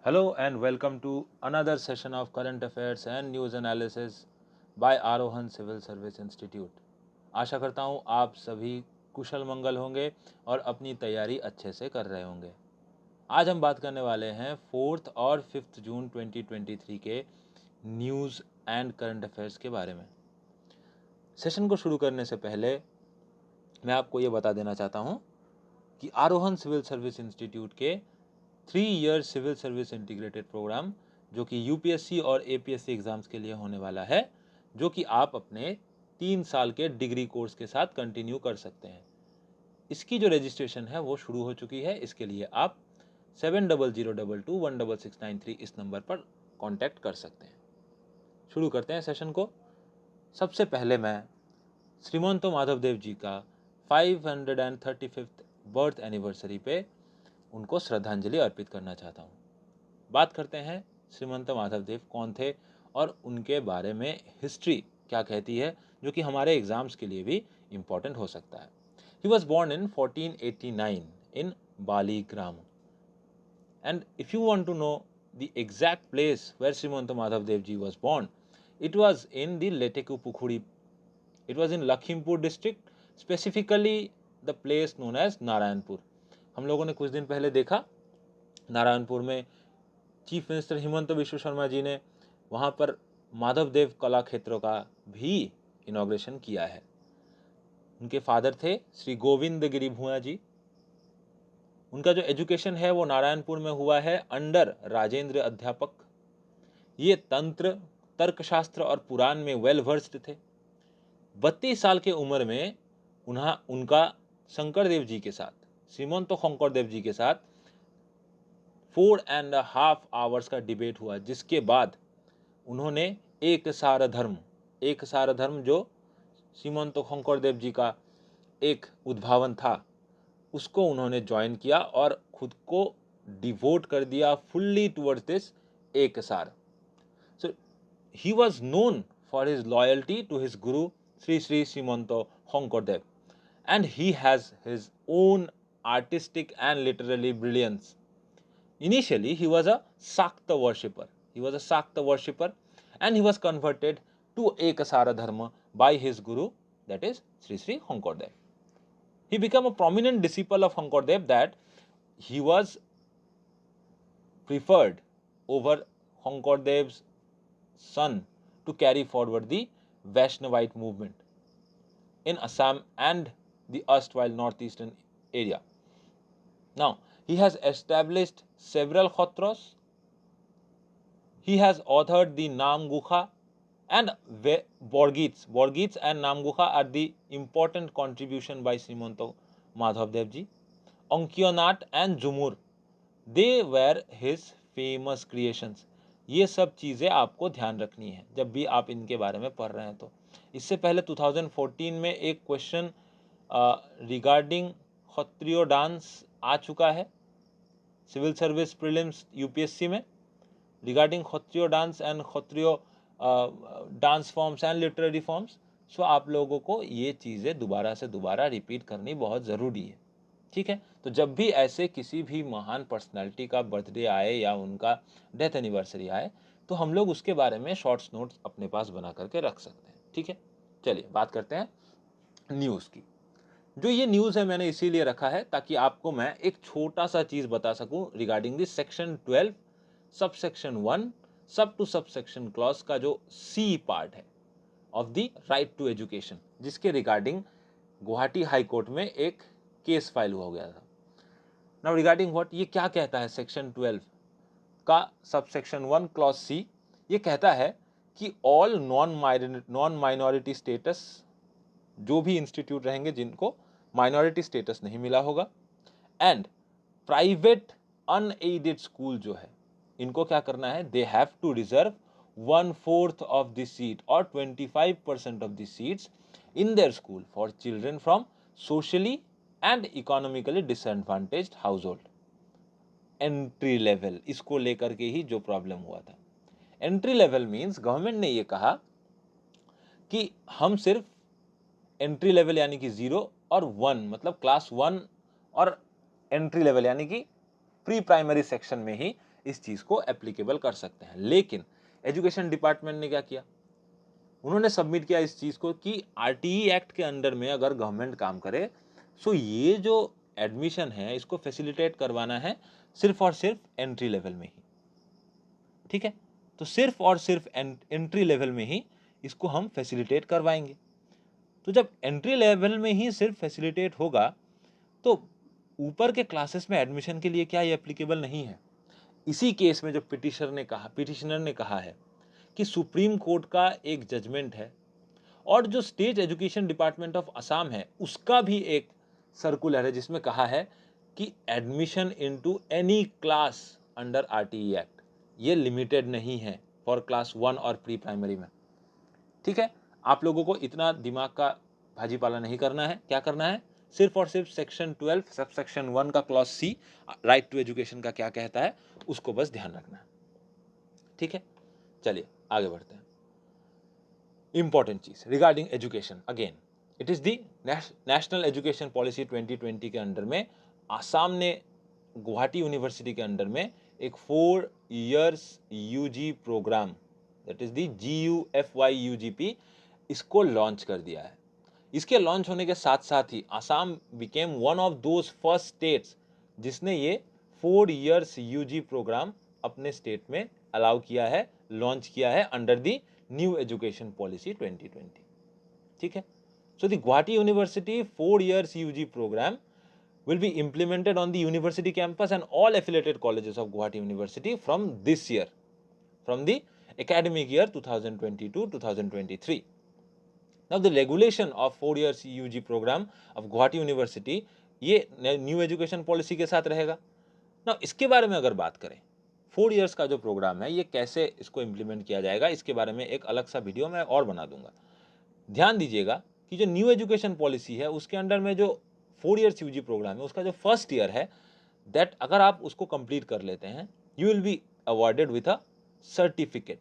Hello and welcome to another session of current affairs and news analysis by Arohan civil service institute. आशा करता हूँ आप सभी कुशल मंगल होंगे और अपनी तैयारी अच्छे से कर रहे होंगे। आज हम बात करने वाले हैं 4 और 5 जून 2023 के न्यूज़ एंड करंट अफेयर्स के बारे में। सेशन को शुरू करने से पहले मैं आपको ये बता देना चाहता हूँ कि आरोहन सिविल सर्विस इंस्टीट्यूट के 3 year civil service integrated program जो कि यूपीएससी और एपीएससी एग्जाम्स के लिए होने वाला है, जो कि आप अपने 3 साल के डिग्री कोर्स के साथ कंटिन्यू कर सकते हैं। इसकी जो रजिस्ट्रेशन है वो शुरू हो चुकी है। इसके लिए आप 7002216693 इस नंबर पर कांटेक्ट कर सकते हैं। शुरू करते हैं सेशन को। सबसे पहले मैं श्रीमंतो माधवदेव जी का 535th बर्थ एनिवर्सरी पे उनको श्रद्धांजलि अर्पित करना चाहता हूँ। बात करते हैं श्रीमंत माधवदेव कौन थे और उनके बारे में हिस्ट्री क्या कहती है, जो कि हमारे एग्जाम्स के लिए भी इम्पोर्टेंट हो सकता है। He was born in 1489 in Baligram. And if you want to know the exact place where Srimanta Madhavdev ji was born, it was in the Leteku Pukhuri. It was in Lakhimpur district, specifically the place known as Narayanpur. हम लोगों ने कुछ दिन पहले देखा नारायणपुर में chief minister Himanta Biswa Sharma ji ने वहाँ पर माधवदेव कला क्षेत्रों का भी इनॉग्रेशन किया है। उनके फादर थे श्री गोविंद गिरी भूया जी। उनका जो एजुकेशन है वो नारायणपुर में हुआ है अंडर राजेंद्र अध्यापक। ये तंत्र, तर्कशास्त्र और पुराण में वेल वर्स्ड थे। 32 साल के उम्र में उनका शंकरदेव जी के साथ, श्रीमंत शंकरदेव जी के साथ 4.5 आवर्स का डिबेट हुआ, जिसके बाद उन्होंने एक सार धर्म जो श्रीमंत शंकरदेव जी का एक उद्भावन था, उसको उन्होंने ज्वाइन किया और खुद को डिवोट कर दिया फुल्ली टुवर्ड्स दिस एक सार। So he was known for his loyalty to his guru Shri Shri Shrimant Shankardev, and he has his own artistic and literary brilliance. Initially, he was a Sakta worshipper. And he was converted to Ekasara Dharma by his guru, that is Sri Sri Hankordev. He became a prominent disciple of Hankordev that he was preferred over Hankordev's son to carry forward the Vaishnavite movement in Assam and the erstwhile northeastern area. Now, he has established several khatras. He has authored the Namgukha and Borgits. Borgits and Namgukha are the important contribution by Srimanto Madhavdev ji. Ankionat and Jumur, they were his famous creations. ये सब चीज़ें आपको ध्यान रखनी है जब भी आप इनके बारे में पढ़ रहे हैं। तो इससे पहले 2014 में एक क्वेश्चन रिगार्डिंग खत्रियो डांस आ चुका है सिविल सर्विस प्रीलिम्स यूपीएससी में, regarding Sattriya dance and Sattriya dance forms and literary forms. So आप लोगों को ये चीज़ें दोबारा से दोबारा रिपीट करनी बहुत ज़रूरी है, ठीक है। तो जब भी ऐसे किसी भी महान पर्सनालिटी का बर्थडे आए या उनका डेथ एनिवर्सरी आए, तो हम लोग उसके बारे में शॉर्ट्स नोट्स अपने पास बना करके रख सकते हैं, ठीक है। चलिए बात करते हैं न्यूज़ की। जो ये न्यूज़ है मैंने इसीलिए रखा है ताकि आपको मैं एक छोटा सा चीज़ बता सकूं रिगार्डिंग दिस सेक्शन 12 सब सेक्शन 1 सब टू सब सेक्शन क्लॉज का जो सी पार्ट है of the right to education, जिसके रिगार्डिंग गुवाहाटी हाई कोर्ट में एक केस फाइल हो गया था। नाउ रिगार्डिंग व्हाट, ये क्या कहता है सेक्शन 12 का सब सेक्शन 1 क्लॉज सी, ये कहता है कि ऑल नॉन माइनॉरिटी स्टेटस, जो भी इंस्टीट्यूट रहेंगे जिनको माइनॉरिटी स्टेटस नहीं मिला होगा, एंड प्राइवेट अनएडेड स्कूल जो है, इनको क्या करना है, they have to reserve 1/4 of the seat और 25% of the seats in their school for children from socially and economically disadvantaged household. Entry level, इसको लेकर के ही जो प्रॉब्लम हुआ था। एंट्री लेवल मीन्स गवर्नमेंट ने ये कहा कि हम सिर्फ एंट्री लेवल यानी कि 0 और 1, मतलब क्लास 1 और एंट्री लेवल यानी कि प्री प्राइमरी सेक्शन में ही इस चीज़ को एप्लीकेबल कर सकते हैं। लेकिन एजुकेशन डिपार्टमेंट ने क्या किया, उन्होंने सबमिट किया इस चीज़ को कि आरटीई एक्ट के अंडर में अगर गवर्नमेंट काम करे सो ये जो एडमिशन है इसको फैसिलिटेट करवाना है सिर्फ और सिर्फ एंट्री लेवल में ही। ठीक है, तो सिर्फ और सिर्फ एंट्री लेवल में ही इसको हम फैसिलिटेट करवाएंगे। तो जब एंट्री लेवल में ही सिर्फ फैसिलिटेट होगा तो ऊपर के क्लासेस में एडमिशन के लिए क्या ये एप्लीकेबल नहीं है? इसी केस में जो पिटिशनर ने कहा है कि सुप्रीम कोर्ट का एक जजमेंट है और जो state education department of Assam है उसका भी एक सर्कुलर है जिसमें कहा है कि admission into any class under RTE act ये लिमिटेड नहीं है फॉर क्लास 1 और प्री प्राइमरी में। ठीक है, आप लोगों को इतना दिमाग का भाजीपाला नहीं करना है। क्या करना है, सिर्फ और सिर्फ सेक्शन 12 सब सेक्शन 1 का clause C right to education का क्या कहता है उसको बस ध्यान रखना है। ठीक है, चलिए आगे बढ़ते हैं। इंपॉर्टेंट चीज regarding education, again it is the national education policy 2020 के अंडर में आसाम ने गुवाहाटी यूनिवर्सिटी के अंडर में एक 4 years UG program that is the GUFY-UGP इसको लॉन्च कर दिया है। इसके लॉन्च होने के साथ साथ ही Assam became one of those first states जिसने ये 4 इयर्स यूजी प्रोग्राम अपने स्टेट में अलाउ किया है, लॉन्च किया है under the new education policy 2020। ठीक है, so the Guwahati university 4 years UG program will be implemented on the university campus and all affiliated colleges of Guwahati University from this year, from the academic year 2022-2023. Now the regulation of 4 years UG program of Guwahati University ये new education policy के साथ रहेगा। ना इसके बारे में अगर बात करें 4 इयर्स का जो प्रोग्राम है ये कैसे इसको इम्प्लीमेंट किया जाएगा इसके बारे में एक अलग सा वीडियो मैं और बना दूंगा। ध्यान दीजिएगा कि जो न्यू एजुकेशन पॉलिसी है उसके अंडर में जो 4 इयर्स यूजी प्रोग्राम है उसका जो फर्स्ट ईयर है दैट अगर आप उसको कंप्लीट कर लेते हैं you will be awarded with a certificate,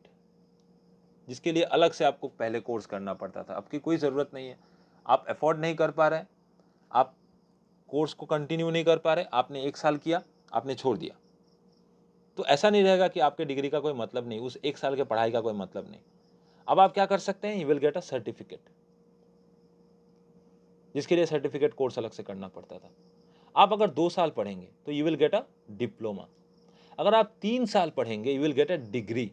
जिसके लिए अलग से आपको पहले कोर्स करना पड़ता था। अब की कोई ज़रूरत नहीं है, आप अफोर्ड नहीं कर पा रहे, आप कोर्स को कंटिन्यू नहीं कर पा रहे, आपने 1 साल किया आपने छोड़ दिया, तो ऐसा नहीं रहेगा कि आपके डिग्री का कोई मतलब नहीं, उस 1 साल के पढ़ाई का कोई मतलब नहीं। अब आप क्या कर सकते हैं, you will get a certificate, जिसके लिए सर्टिफिकेट कोर्स अलग से करना पड़ता था। आप अगर 2 साल पढ़ेंगे तो you will get a diploma, अगर आप 3 साल पढ़ेंगे you will get a degree.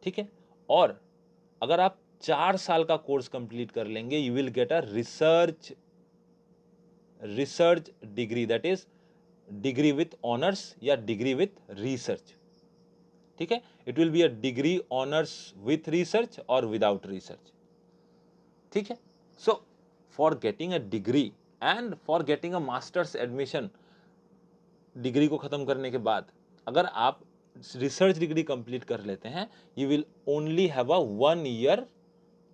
ठीक है, और अगर आप 4 साल का कोर्स कंप्लीट कर लेंगे you will get a research degree, that is degree with honours या डिग्री विथ रिसर्च। ठीक है, it will be a degree honours with research और विदाउट रिसर्च। ठीक है, so for getting a degree and for getting a masters admission, degree को खत्म करने के बाद अगर आप रिसर्च डिग्री कंप्लीट कर लेते हैं you will only have a 1 year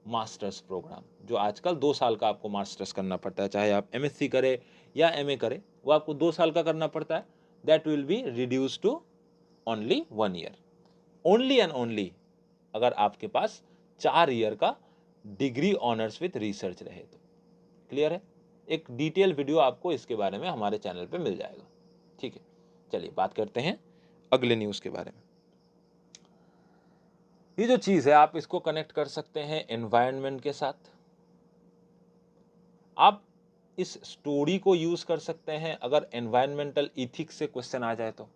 masters program, जो आजकल 2 साल का आपको मास्टर्स करना पड़ता है, चाहे आप MSc करें या MA करें वो आपको 2 साल का करना पड़ता है। That will be reduce to only 1 year, only and only अगर आपके पास 4 ईयर का डिग्री ऑनर्स विथ रिसर्च रहे तो। क्लियर है, एक डिटेल वीडियो आपको इसके बारे में हमारे चैनल पे मिल जाएगा। ठीक है, चलिए बात करते हैं अगले न्यूज़ के बारे में। ये जो चीज़ है आप इसको कनेक्ट कर सकते हैं एनवायरनमेंट के साथ, आप इस स्टोरी को यूज़ कर सकते हैं अगर एनवायरमेंटल इथिक्स से क्वेश्चन आ जाए तो।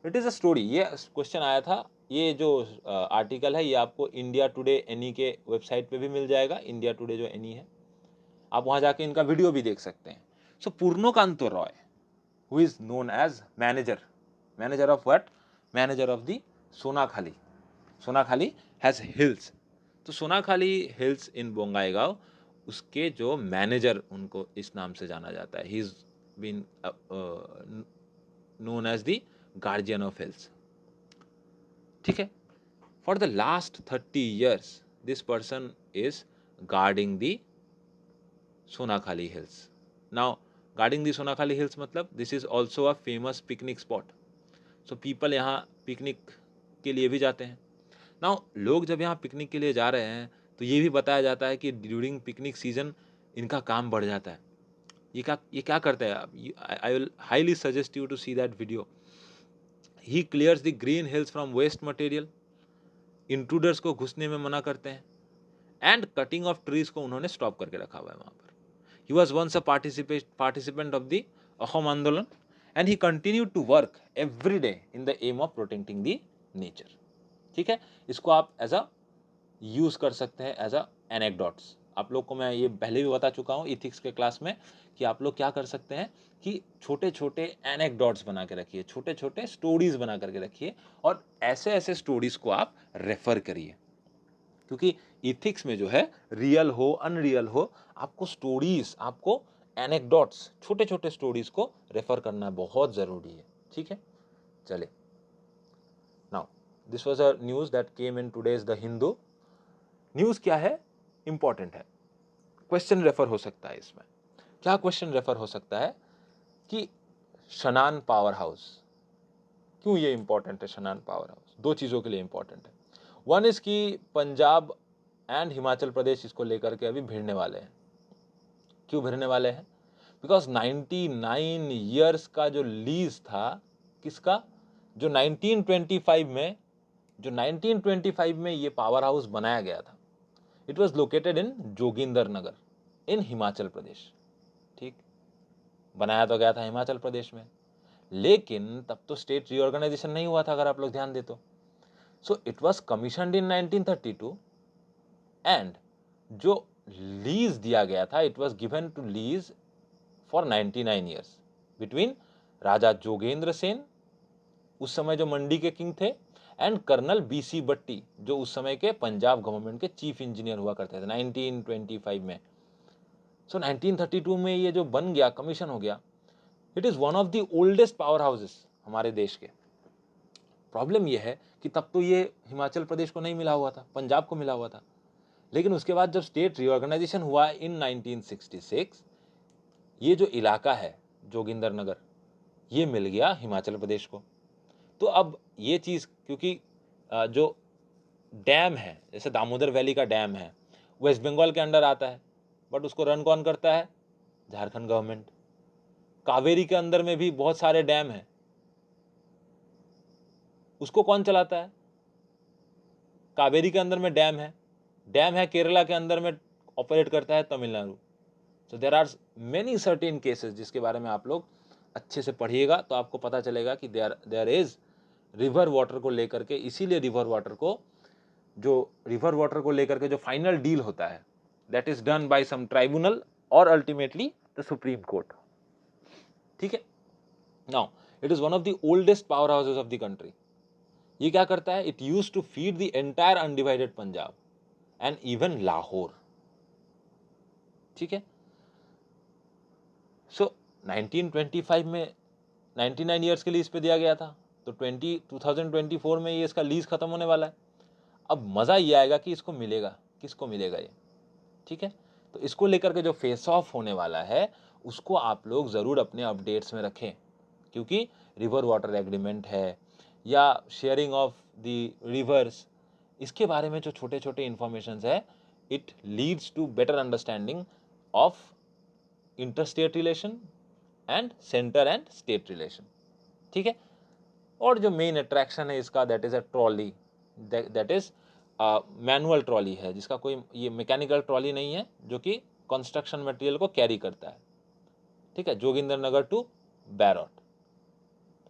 इट इज़ अ स्टोरी, ये क्वेश्चन आया था, ये जो आर्टिकल है ये आपको इंडिया टुडे एनी के वेबसाइट पे भी मिल जाएगा, इंडिया टुडे जो एनी है आप वहाँ जाके इनका वीडियो भी देख सकते हैं। सो पूर्णकांत Roy who is known as manager of what, manager of the Sonakhali has hills, तो सोनाखाली हिल्स इन बोंगाईगांव उसके जो मैनेजर उनको इस नाम से जाना जाता है, he is been known as the guardian of hills. ठीक है, for the last 30 years this person is guarding the Sonakhali hills. Now guarding the Sonakhali hills मतलब this is also a famous picnic spot, so people यहाँ picnic के लिए भी जाते हैं। Now लोग जब यहाँ पिकनिक के लिए जा रहे हैं तो ये भी बताया जाता है कि ड्यूरिंग पिकनिक सीजन इनका काम बढ़ जाता है। ये क्या करते हैं, I will highly suggest you to see that video. He clears the green hills from waste material, intruders को घुसने में मना करते हैं, एंड कटिंग ऑफ ट्रीज को उन्होंने स्टॉप करके रखा हुआ है वहां पर। He was once a participant of the Ahom आंदोलन and he continue to work every day in the aim of protecting the nature. ठीक है, इसको आप एज अ यूज कर सकते हैं एज अ एनेक्डोट्स। आप लोग को मैं ये पहले भी बता चुका हूँ इथिक्स के क्लास में कि आप लोग क्या कर सकते हैं कि छोटे छोटे एनेक्डोट्स बना के रखिए, छोटे छोटे स्टोरीज बना करके रखिए, और ऐसे ऐसे स्टोरीज को आप रेफर करिए, क्योंकि इथिक्स में जो है रियल हो अनरियल हो, आपको स्टोरीज, आपको एनेक्डोट्स, छोटे छोटे स्टोरीज को रेफर करना बहुत जरूरी है। ठीक है, चलिए, now this was a news that came in today's the Hindu. News क्या है, इंपॉर्टेंट है, क्वेश्चन रेफर हो सकता है इसमें। क्या क्वेश्चन रेफर हो सकता है कि शनान पावर हाउस, क्यों ये इंपॉर्टेंट है शनान पावर हाउस? दो चीजों के लिए इंपॉर्टेंट है। वन इज कि पंजाब एंड हिमाचल प्रदेश इसको लेकर के अभी भिड़ने वाले हैं। क्यों भिड़ने वाले हैं? बिकॉज 99 ईयर्स का जो लीज था, किसका, जो 1925 में ये पावर हाउस बनाया गया था, it was located in Joginder Nagar in Himachal Pradesh. ठीक, बनाया तो गया था हिमाचल प्रदेश में, लेकिन तब तो स्टेट रीऑर्गेनाइजेशन नहीं हुआ था, अगर आप लोग ध्यान दे तो। So it was commissioned in 1932 and जो लीज दिया गया था, it was given to lease for 99 years between Raja Jogendra Sen, उस समय जो मंडी के किंग थे, एंड कर्नल बीसी बट्टी, जो उस समय के पंजाब गवर्नमेंट के चीफ इंजीनियर हुआ करते थे 1925 में। सो 1932 में ये जो बन गया, कमीशन हो गया, it is one of the oldest power houses हमारे देश के। प्रॉब्लम यह है कि तब तो ये हिमाचल प्रदेश को नहीं मिला हुआ था, पंजाब को मिला हुआ था, लेकिन उसके बाद जब स्टेट रीऑर्गेनाइजेशन हुआ इन 1966, ये जो इलाका है जोगिंदर नगर, ये मिल गया हिमाचल प्रदेश को। तो अब ये चीज़, क्योंकि जो डैम है, जैसे दामोदर वैली का डैम है, वेस्ट बंगाल के अंडर आता है, बट उसको रन कौन करता है? झारखंड गवर्नमेंट। कावेरी के अंदर में भी बहुत सारे डैम हैं, उसको कौन चलाता है? कावेरी के अंदर में डैम है केरला के अंदर में ऑपरेट करता है Tamil Nadu. So there are many certain cases जिसके बारे में आप लोग अच्छे से पढ़िएगा, तो आपको पता चलेगा कि देयर इज रिवर वाटर को लेकर के, इसीलिए रिवर वाटर को लेकर के जो फाइनल डील होता है, that is done by some tribunal और अल्टीमेटली द सुप्रीम कोर्ट। ठीक है, now it is one of the oldest power houses of the country. ये क्या करता है? It use to feed the entire undivided Punjab and even Lahore. ठीक है, सो 1925 में 99 ईयर्स के लीज पे दिया गया था, तो 2024 में ये इसका लीज खत्म होने वाला है। अब मजा ये आएगा कि इसको मिलेगा, किसको मिलेगा ये? ठीक है, तो इसको लेकर के जो फेस ऑफ होने वाला है, उसको आप लोग जरूर अपने अपडेट्स में रखें, क्योंकि रिवर वाटर एग्रीमेंट है या शेयरिंग ऑफ द रिवर्स, इसके बारे में जो छोटे छोटे इंफॉर्मेशन है, it leads to better understanding of interstate relation and centre and state relation. ठीक है, और जो मेन अट्रैक्शन है इसका, that is a trolley, that is manual trolley है, जिसका कोई ये मैकेनिकल ट्रॉली नहीं है, जो कि कंस्ट्रक्शन मटेरियल को कैरी करता है। ठीक है, जोगिंदर नगर टू बैरॉट,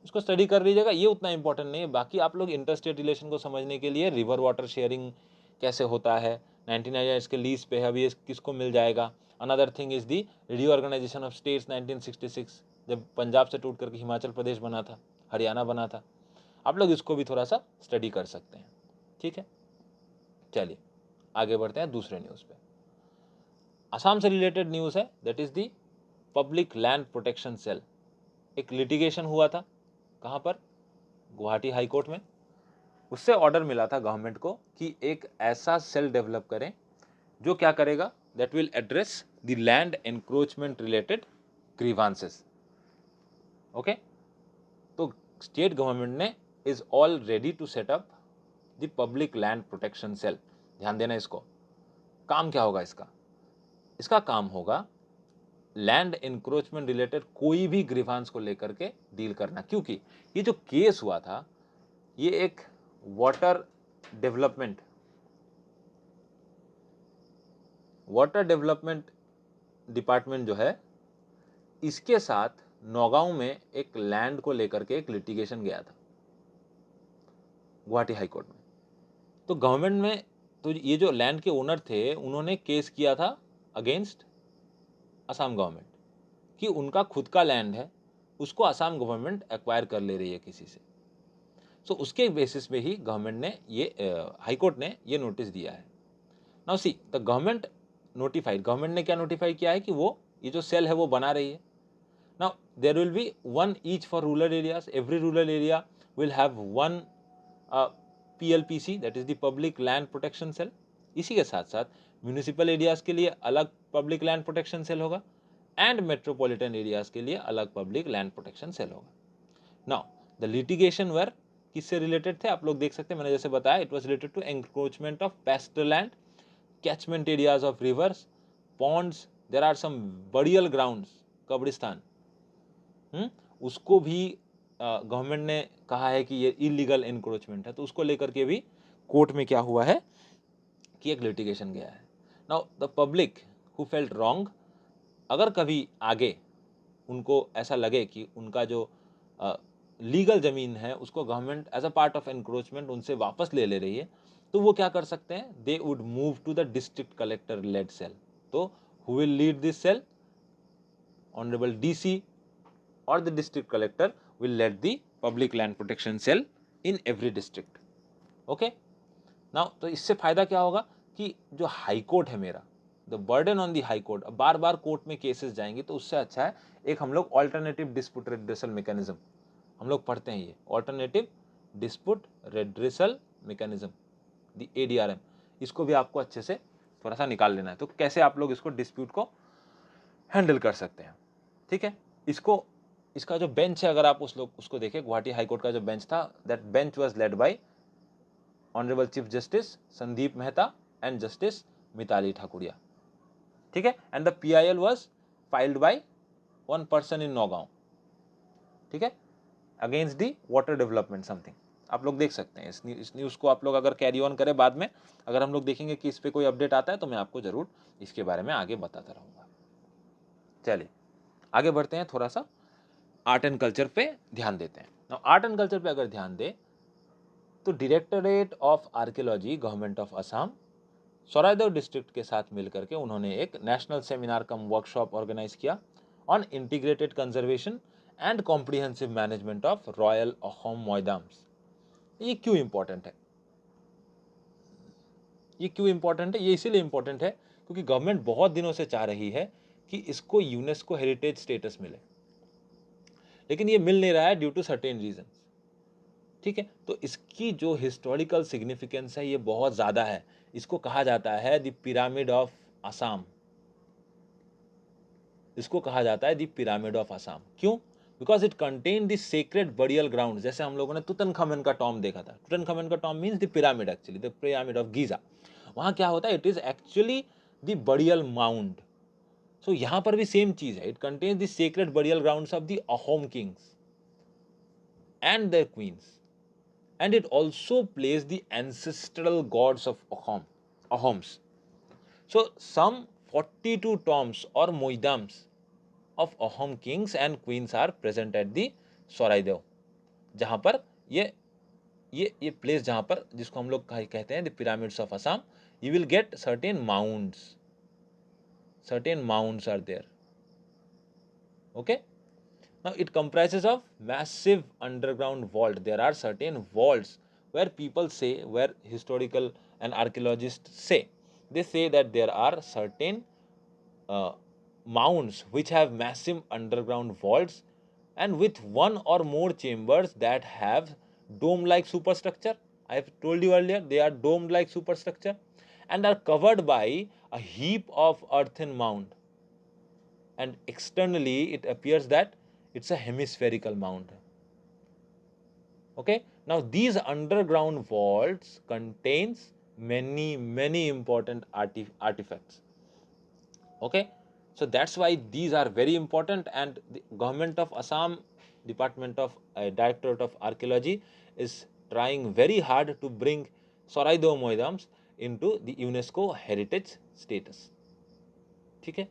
इसको स्टडी कर लीजिएगा, ये उतना इंपॉर्टेंट नहीं है। बाकी आप लोग इंटरस्टेट रिलेशन को समझने के लिए रिवर वाटर शेयरिंग कैसे होता है, 99 ईयर्स के लीज पे है, अभी ये किसको मिल जाएगा। Another thing is the reorganisation of states 1966, जब पंजाब से टूट करके हिमाचल प्रदेश बना था, हरियाणा बना था। आप लोग इसको भी थोड़ा सा स्टडी कर सकते हैं। ठीक है, चलिए आगे बढ़ते हैं दूसरे न्यूज़ पे। असम से रिलेटेड न्यूज़ है, that is the public land protection cell. एक लिटिगेशन हुआ था, कहाँ पर? गुवाहाटी हाई कोर्ट में। उससे ऑर्डर मिला था गवर्नमेंट को कि एक ऐसा सेल डेवलप करें जो क्या करेगा, that will address the land encroachment related grievances. Okay, तो स्टेट गवर्नमेंट ने is all ready to set up the public land protection cell. ध्यान देना, इसको काम क्या होगा? इसका काम होगा लैंड इंक्रोचमेंट रिलेटेड कोई भी ग्रीवांस को लेकर के डील करना, क्योंकि ये जो केस हुआ था ये एक वाटर डेवलपमेंट डिपार्टमेंट जो है इसके साथ नौगांव में एक लैंड को लेकर के एक लिटिगेशन गया था गुवाहाटी हाई कोर्ट में। तो गवर्नमेंट में तो ये जो लैंड के ओनर थे उन्होंने केस किया था अगेंस्ट असम गवर्नमेंट कि उनका खुद का लैंड है, उसको असम गवर्नमेंट एक्वायर कर ले रही है किसी से। सो उसके बेसिस पे ही गवर्नमेंट ने ये हाई कोर्ट ने ये नोटिस दिया है। Now see the government notified, government ने क्या नोटिफाई किया है कि वो ये जो सेल है वो बना रही है। Now there will be one each for rural areas, every rural area will have one PLPC, that is the public land protection cell. इसी के साथ साथ म्यूनिसिपल एरियाज के लिए अलग पब्लिक लैंड प्रोटेक्शन सेल होगा एंड मेट्रोपॉलिटन एरियाज के लिए अलग पब्लिक लैंड प्रोटेक्शन सेल होगा। नाउ द लिटिगेशन वर किससे रिलेटेड थे आप लोग देख सकते हैं, मैंने जैसे बताया it was related to encroachment of pastel land, catchment areas of rivers, ponds, there are some burial grounds, कब्रिस्तान, उसको भी गवर्नमेंट ने कहा है कि ये इलीगल एनक्रोचमेंट है, तो उसको लेकर के भी कोर्ट में क्या हुआ है कि एक लिटिगेशन गया है। Now the public who felt wrong, अगर कभी आगे उनको ऐसा लगे कि उनका जो लीगल ज़मीन है उसको government as a part of encroachment उनसे वापस ले रही है, तो वो क्या कर सकते हैं, they would move to the district collector led cell. तो who will lead this cell, honourable DC or the district collector will lead the public land protection cell in every district. Okay, now तो इससे फायदा क्या होगा कि जो high court है मेरा, the burden on the high court, अब बार बार कोर्ट में केसेस जाएंगे, तो उससे अच्छा है एक हम लोग ऑल्टरनेटिव डिस्प्यूट रेड्रेसल मैकेनिज्म, हम लोग पढ़ते हैं ये alternative dispute redressal mechanism, the ADRM, इसको भी आपको अच्छे से थोड़ा सा निकाल लेना है। तो कैसे आप लोग इसको डिस्प्यूट को हैंडल कर सकते हैं, ठीक है। इसका जो बेंच है अगर आप उसको देखें, गुवाहाटी हाई कोर्ट का जो बेंच था, that bench was led by honourable chief justice Sandeep Mehta and justice Mitali Thakuria, ठीक है। And the PIL was filed by one person in Nagaon, ठीक है, against the water development something. आप लोग देख सकते हैं इस न्यूज़ को, आप लोग अगर कैरी ऑन करें बाद में अगर हम लोग देखेंगे कि इस पर कोई अपडेट आता है तो मैं आपको जरूर इसके बारे में आगे बताता रहूँगा। चलिए आगे बढ़ते हैं, थोड़ा सा आर्ट एंड कल्चर पे ध्यान देते हैं। नाउ आर्ट एंड कल्चर पे अगर ध्यान दें तो directorate of archaeology government of Assam Charaideo district के साथ मिलकर के उन्होंने एक national seminar cum workshop organize किया on integrated conservation and comprehensive management of royal Ahom Moidams. ये क्यों इंपॉर्टेंट है, ये इसीलिए इंपॉर्टेंट है क्योंकि गवर्नमेंट बहुत दिनों से चाह रही है कि इसको यूनेस्को हेरिटेज स्टेटस मिले, लेकिन ये मिल नहीं रहा है ड्यू टू सर्टेन रीजन, ठीक है। तो इसकी जो हिस्टोरिकल सिग्निफिकेंस है ये बहुत ज़्यादा है, इसको कहा जाता है द पिरामिड ऑफ असम, इसको कहा जाता है द पिरामिड ऑफ असम। क्यों? Because it contain the sacred burial ground. जैसे हम लोगों ने तुतनखामेन का टॉम देखा था, तुतनखामेन का tomb means the pyramid, actually the pyramid of Giza. वहाँ क्या होता है, it is actually the burial mound. So यहाँ पर भी सेम चीज है, it contains the sacred burial grounds of the Ahom kings and their queens, and it also plays the ancestral gods of Ahoms. So some 42 tombs or moidams of Ahom kings and queens are present at the Soraidev, जहाँ पर ये place जहाँ पर जिसको हम लोग कहते हैं the pyramids of Assam, you will get certain mounds are there, okay. Now it comprises of massive underground vault. There are certain vaults where people say, where historical and archaeologists say, they say that there are certain mounds which have massive underground vaults and with one or more chambers that have dome-like superstructure. I have told you earlier, they are dome-like superstructure and are covered by a heap of earthen mound. And externally it appears that it's a hemispherical mound. Okay, now these underground vaults contains many important artifacts. Okay, So that's why these are very important, and the government of Assam, Department of Directorate of Archaeology is trying very hard to bring Saraido Moidams into the UNESCO heritage status. ठीक है,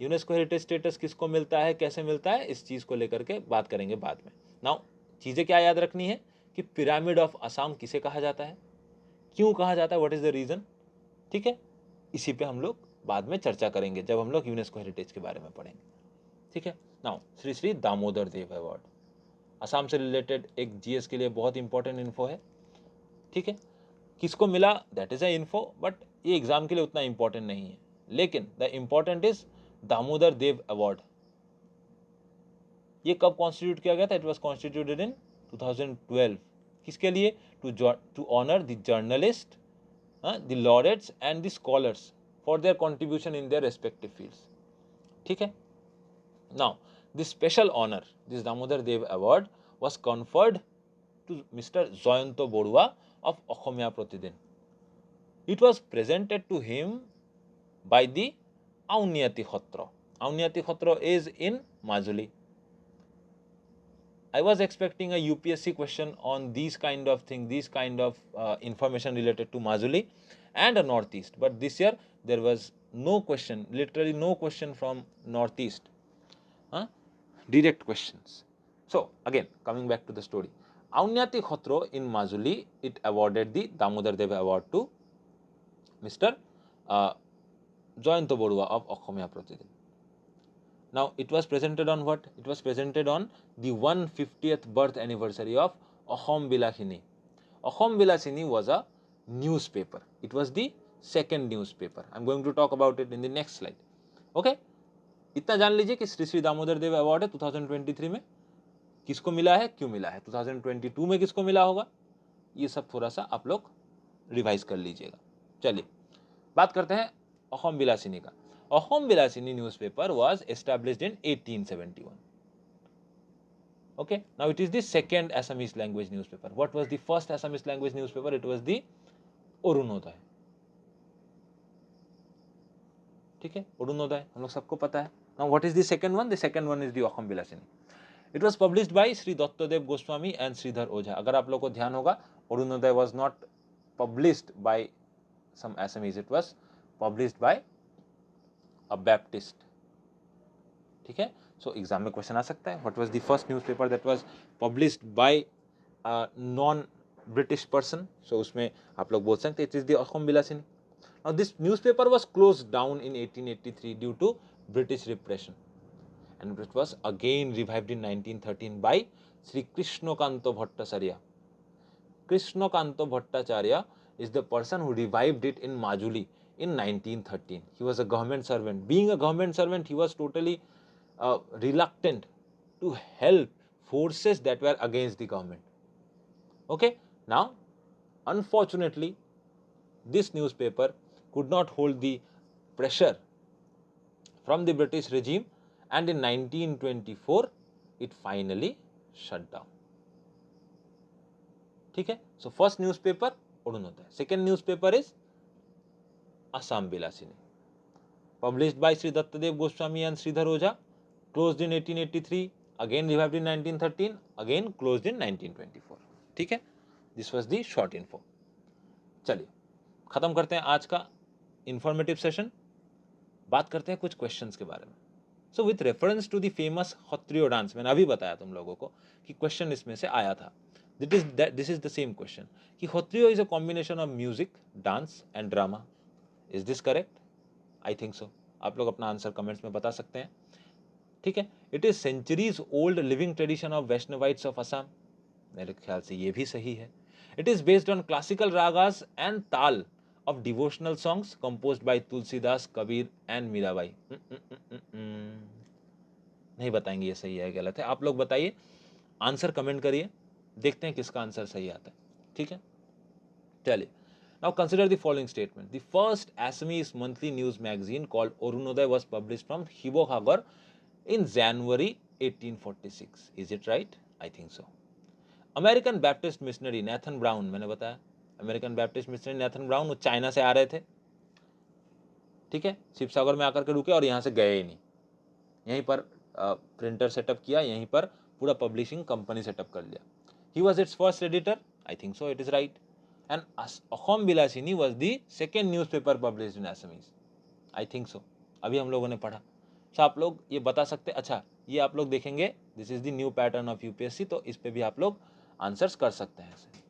UNESCO heritage status किसको मिलता है, कैसे मिलता है, इस चीज़ को लेकर के बात करेंगे बाद में. नाउ चीज़ें क्या याद रखनी है कि पिरामिड ऑफ असम किसे कहा जाता है, क्यों कहा जाता है, व्हाट इज द रीजन. ठीक है, इसी पे हम लोग बाद में चर्चा करेंगे जब हम लोग यूनेस्को हेरिटेज के बारे में पढ़ेंगे. ठीक है. नाउ श्री श्री दामोदर देव अवार्ड असम से रिलेटेड एक जीएस के लिए बहुत इंपॉर्टेंट इन्फो है. ठीक है, किसको मिला that is a info, but ये एग्जाम के लिए उतना इंपॉर्टेंट नहीं है. लेकिन the important is Damodar Dev award. ये कब कॉन्स्टिट्यूट किया गया था, इट वाज कॉन्स्टिट्यूटेड इन 2012. किसके लिए, to honour the journalist, the laureates and the scholars for their contribution in their respective fields. ठीक है. Now this special honour, this Damodar Dev award was conferred to mister Jayanta Barua of Asomia Pratidin. It was presented to him by the Auniyati Khotra. Auniyati Khotra is in Majuli. I was expecting a UPSC question on these kind of things, these kind of information related to Majuli and a Northeast. But this year there was no question, literally no question from Northeast. Direct questions. So again, coming back to the story. Aunyati Khotro in Majuli, it awarded the Damodar Deva Award to Mr. Jayanto Borua of Asomia Pratidin. Now, it was presented on what? It was presented on the 150th birth anniversary of Ahom Bilashini. Ahom Bilashini was a newspaper. It was the second newspaper. I am going to talk about it in the next slide. Okay? इतना जान लीजिए कि Shri Shri Damodar Dev award है 2023 में किसको मिला है, क्यों मिला है, 2022 में किसको मिला होगा, ये सब थोड़ा सा आप लोग रिवाइज कर लीजिएगा. चलिए बात करते हैं अहोम बिलासिनी का. Ahom Bilasini newspaper was established in 1871. Okay, now it is the second Assamese language newspaper. What was the first Assamese language newspaper, it was the Arunodoi. ठीक है, अरुणोदय हम लोग सबको पता है. Now what is the second one, the second one is the Ahom Bilasini. It was published by Sri Dattadev Goswami and Sridhar Ojha. अगर आप लोग को ध्यान होगा, Arunoday was not published by some Assamese, it was published by a Baptist. ठीक है, so exam में question आ सकता है, what was the first newspaper that was published by a non-British person? So उसमें आप लोग बोल सकते हैं it is the Ahom Bilasini. Now this newspaper was closed down in 1883 due to British repression. And it was again revived in 1913 by Sri Krishnakanta Bhattacharya. Krishnakanta Bhattacharya is the person who revived it in Majuli in 1913. He was a government servant. Being a government servant, he was totally reluctant to help forces that were against the government. Okay, now unfortunately this newspaper could not hold the pressure from the British regime, and in 1924 it finally shut down. ठीक है, so first newspaper Arunoday, second newspaper is Assam Bilasini, published by Sri Dattadev Goswami and Sridhar Ojha, closed in 1883, again revived in 1913, again closed in 1924. ठीक है, this was the short info. चलिए खत्म करते हैं आज का इंफॉर्मेटिव सेशन, बात करते हैं कुछ क्वेश्चंस के बारे में. So with reference to the famous Sattriya dance, मैंने अभी बताया तुम लोगों को कि क्वेश्चन इसमें से आया था. This is the same question कि Sattriya is a combination of music, dance and drama. Is this correct? I think so. आप लोग अपना आंसर कमेंट्स में बता सकते हैं. ठीक है. It is centuries old living tradition of Vaishnavites of Assam. मेरे ख्याल से ये भी सही है. It is based on classical ragas and taal of devotional songs composed by Tulsidas, Kabir and Mirabai. नहीं बताएंगे ये सही है गलत है, आप लोग बताइए, आंसर कमेंट करिए, देखते हैं किसका आंसर सही आता है. ठीक है, चलिए. Now consider the following statement. The first Assamese monthly news magazine called Arunoday was published from Shibohagar in January 1846. Is it right? I think so. American Baptist missionary Nathan Brown, मैंने बताया American Baptist missionary Nathan Brown, वो China से आ रहे थे. ठीक है, शिवसागर में आकर के रुके और यहाँ से गए ही नहीं, यहीं पर प्रिंटर सेटअप किया, यहीं पर पूरा पब्लिशिंग कंपनी सेटअप कर लिया. He was its first editor, I think so, it is right. And Ahom Bilasini was the second newspaper published in Assamese, I think so. अभी हम लोगों ने पढ़ा. तो आप लोग ये बता सकते, अच्छा ये आप लोग देखेंगे, this is the new pattern of UPSC, तो इस पे भी आप लोग आंसर्स कर सकते हैं ऐसे.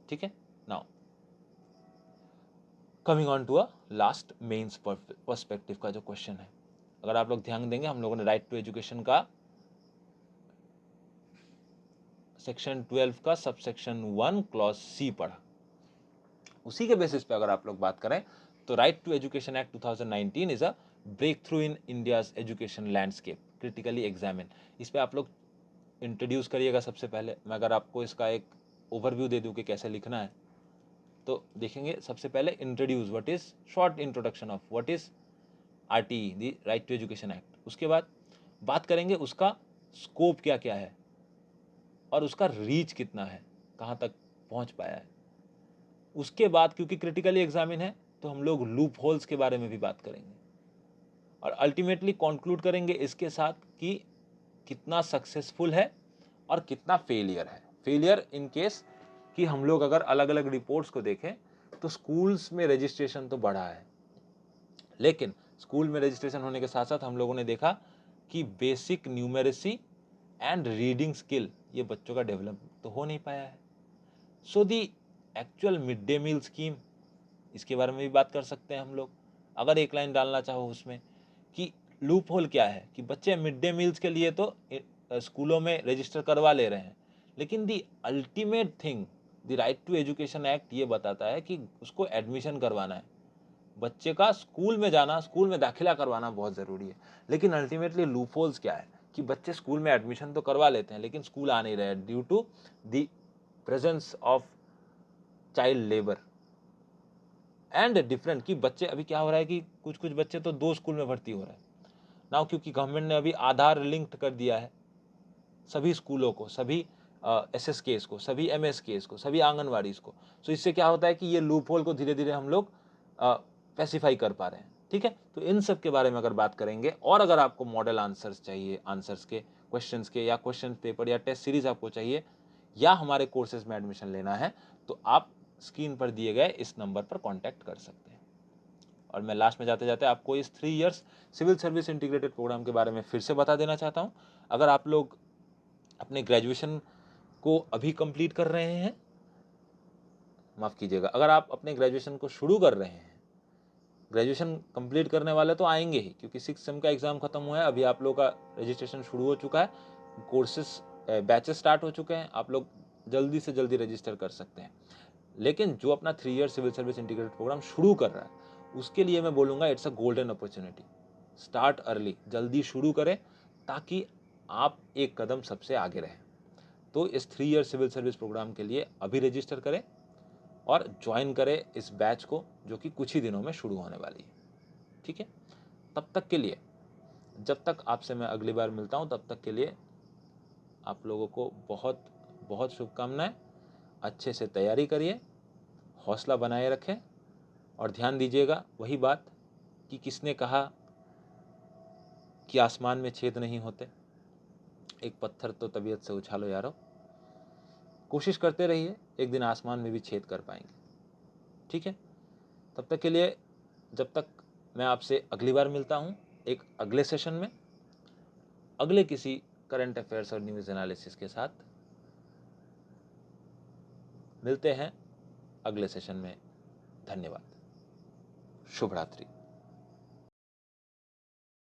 ठीक है, now coming on to a last mains perspective का जो क्वेश्चन है, अगर आप लोग ध्यान देंगे, हम लोगों ने राइट टू एजुकेशन का सेक्शन 12 का सबसेक्शन 1 क्लॉज सी पढ़ा. उसी के बेसिस पे अगर आप लोग बात करें तो right to education act 2019 is a breakthrough in India's education landscape, critically examine. इस पे आप लोग इंट्रोड्यूस करिएगा. सबसे पहले मैं अगर आपको इसका एक ओवरव्यू दे दूं कि कैसे लिखना है, तो देखेंगे सबसे पहले introduce, what is short introduction of what is RTE, the right to education act. उसके बाद बात करेंगे उसका स्कोप क्या क्या है और उसका रीच कितना है, कहाँ तक पहुँच पाया है. उसके बाद क्योंकि क्रिटिकली एग्जामिन है तो हम लोग लूप होल्स के बारे में भी बात करेंगे और अल्टीमेटली कंक्लूड करेंगे इसके साथ कि कितना सक्सेसफुल है और कितना फेलियर है. फेलियर इन केस कि हम लोग अगर अलग अलग रिपोर्ट्स को देखें तो स्कूल्स में रजिस्ट्रेशन तो बढ़ा है, लेकिन स्कूल में रजिस्ट्रेशन होने के साथ साथ हम लोगों ने देखा कि basic numeracy and reading skill ये बच्चों का डेवलप तो हो नहीं पाया है. So the actual mid day meal scheme, इसके बारे में भी बात कर सकते हैं हम लोग. अगर एक लाइन डालना चाहो उसमें कि लूप होल क्या है, कि बच्चे मिड डे मील्स के लिए तो स्कूलों में रजिस्टर करवा ले रहे हैं, लेकिन the ultimate thing the right to education act ये बताता है कि उसको एडमिशन करवाना है. बच्चे का स्कूल में जाना, स्कूल में दाखिला करवाना बहुत ज़रूरी है. लेकिन अल्टीमेटली लूप होल्स क्या है कि बच्चे स्कूल में एडमिशन तो करवा लेते हैं लेकिन स्कूल आ नहीं रहे due to the presence of child labour and different. कि बच्चे अभी क्या हो रहा है कि कुछ कुछ बच्चे तो 2 स्कूल में भर्ती हो रहे हैं नाउ, क्योंकि गवर्नमेंट ने अभी आधार लिंक्ड कर दिया है सभी स्कूलों को, सभी एसएस केस को, सभी एमएस केस को, सभी आंगनवाड़ीज को. सो इससे क्या होता है कि ये लूप होल को धीरे धीरे हम लोग स्पेसिफाई कर पा रहे हैं. ठीक है, तो इन सब के बारे में अगर बात करेंगे और अगर आपको मॉडल आंसर्स चाहिए, आंसर्स के क्वेश्चंस के या क्वेश्चन पेपर या टेस्ट सीरीज आपको चाहिए या हमारे कोर्सेज में एडमिशन लेना है, तो आप स्क्रीन पर दिए गए इस नंबर पर कॉन्टैक्ट कर सकते हैं. और मैं लास्ट में जाते जाते आपको इस 3 years civil service integrated program के बारे में फिर से बता देना चाहता हूँ. अगर आप लोग अपने ग्रेजुएशन को अभी कंप्लीट कर रहे हैं, माफ़ कीजिएगा, अगर आप अपने ग्रेजुएशन को शुरू कर रहे हैं, ग्रेजुएशन कंप्लीट करने वाले तो आएंगे ही क्योंकि 6 सेम का एग्ज़ाम खत्म हुआ है, अभी आप लोग का रजिस्ट्रेशन शुरू हो चुका है, कोर्सेस बैचेस स्टार्ट हो चुके हैं, आप लोग जल्दी से जल्दी रजिस्टर कर सकते हैं. लेकिन जो अपना 3 year civil service integrated program शुरू कर रहा है उसके लिए मैं बोलूँगा it's a golden opportunity. Start early, जल्दी शुरू करें ताकि आप एक कदम सबसे आगे रहें. तो इस 3 ईयर सिविल सर्विस प्रोग्राम के लिए अभी रजिस्टर करें और ज्वाइन करें इस बैच को जो कि कुछ ही दिनों में शुरू होने वाली है. ठीक है, तब तक के लिए, जब तक आपसे मैं अगली बार मिलता हूँ, तब तक के लिए आप लोगों को बहुत बहुत शुभकामनाएं. अच्छे से तैयारी करिए, हौसला बनाए रखें और ध्यान दीजिएगा वही बात कि किसने कहा कि आसमान में छेद नहीं होते. एक पत्थर तो तबीयत से उछालो यारो. कोशिश करते रहिए, एक दिन आसमान में भी छेद कर पाएंगे. ठीक है, तब तक के लिए, जब तक मैं आपसे अगली बार मिलता हूँ एक अगले सेशन में अगले किसी करंट अफेयर्स और न्यूज़ एनालिसिस के साथ, मिलते हैं अगले सेशन में. धन्यवाद. शुभ रात्रि.